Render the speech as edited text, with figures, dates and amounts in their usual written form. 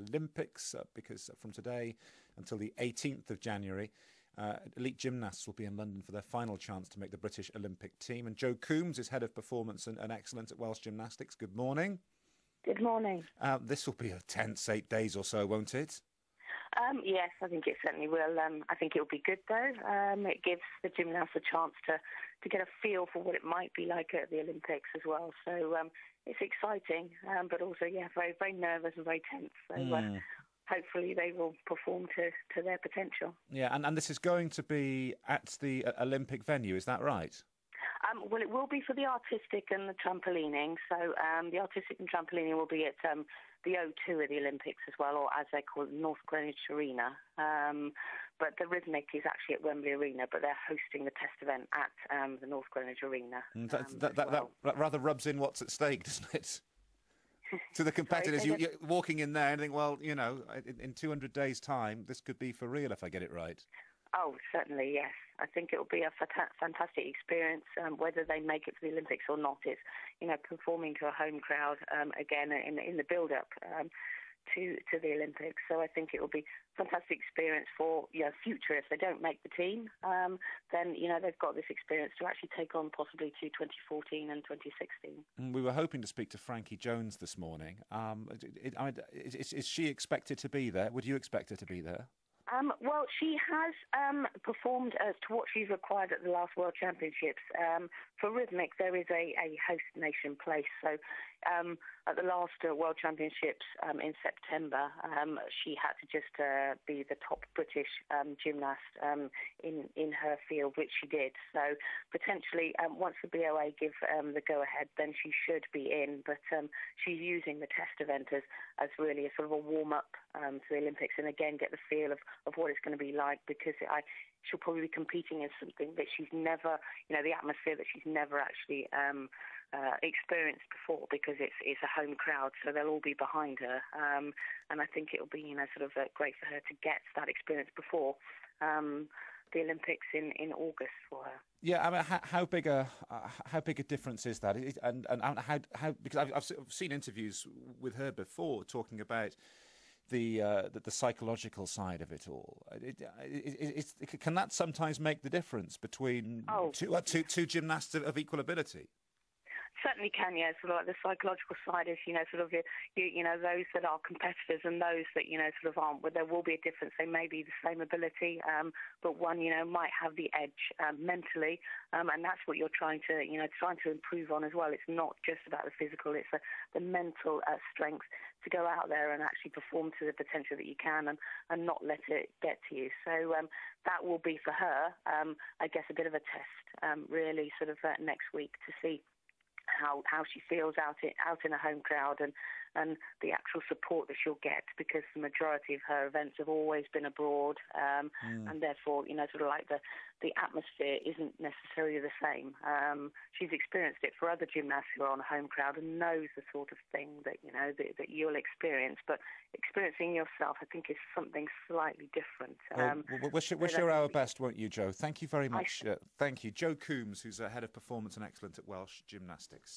Olympics because from today until the 18th of January, elite gymnasts will be in London for their final chance to make the British Olympic team. And Jo Coombs is Head of Performance and Excellence at Welsh Gymnastics. Good morning. Good morning. This will be a tense 8 days or so, won't it? Yes, I think it certainly will. I think it'll be good, though. It gives the gymnasts a chance to get a feel for what it might be like at the Olympics as well. So it's exciting, but also, very, very nervous and very tense. So hopefully they will perform to their potential. Yeah, and this is going to be at the Olympic venue, is that right? Well, it will be for the artistic and the trampolining. So the artistic and trampolining will be at the O2 of the Olympics as well, or as they call it, North Greenwich Arena. But the rhythmic is actually at Wembley Arena, but they're hosting the test event at the North Greenwich Arena. That rather rubs in what's at stake, doesn't it? To the competitors, you're walking in there and think, well, in 200 days' time, this could be for real if I get it right. Oh, certainly, yes. I think it will be a fantastic experience, whether they make it to the Olympics or not. It's, performing to a home crowd, again, in the build-up to the Olympics. So I think it will be a fantastic experience for future. If they don't make the team, then, they've got this experience to actually take on possibly to 2014 and 2016. We were hoping to speak to Frankie Jones this morning. Is she expected to be there? Would you expect her to be there? Well, she has performed as to what she's required at the last World Championships. For rhythmic, there is a host nation place. So at the last World Championships in September, she had to just be the top British gymnast in her field, which she did. So potentially, once the BOA give the go-ahead, then she should be in. But she's using the test event as really a sort of a warm-up to the Olympics, and again get the feel of what it's going to be like, because she'll probably be competing in something that she's never, the atmosphere that she's never actually experienced before, because it's a home crowd, so they'll all be behind her. And I think it'll be, sort of great for her to get that experience before the Olympics in August for her. Yeah, I mean, how big a difference is that? And how because I've seen interviews with her before talking about the psychological side of it all. Can that sometimes make the difference between two gymnasts of equal ability? Certainly can, yeah. Sort of like the psychological side is, sort of, those that are competitors and those that, sort of aren't. But there will be a difference. They may be the same ability, but one, might have the edge mentally, and that's what you're trying to improve on as well. It's not just about the physical; it's the mental strength to go out there and actually perform to the potential that you can, and not let it get to you. So that will be for her, I guess, a bit of a test, really, sort of next week to see how she feels out in a home crowd, and the actual support that she'll get, because the majority of her events have always been abroad, and therefore, sort of like the atmosphere isn't necessarily the same. She's experienced it for other gymnasts who are on a home crowd and knows the sort of thing that, that you'll experience, but experiencing yourself, I think, is something slightly different. Wish her our best, won't you, Jo? Thank you very much. Thank you. Jo Coombs, who's Head of Performance and Excellence at Welsh Gymnastics.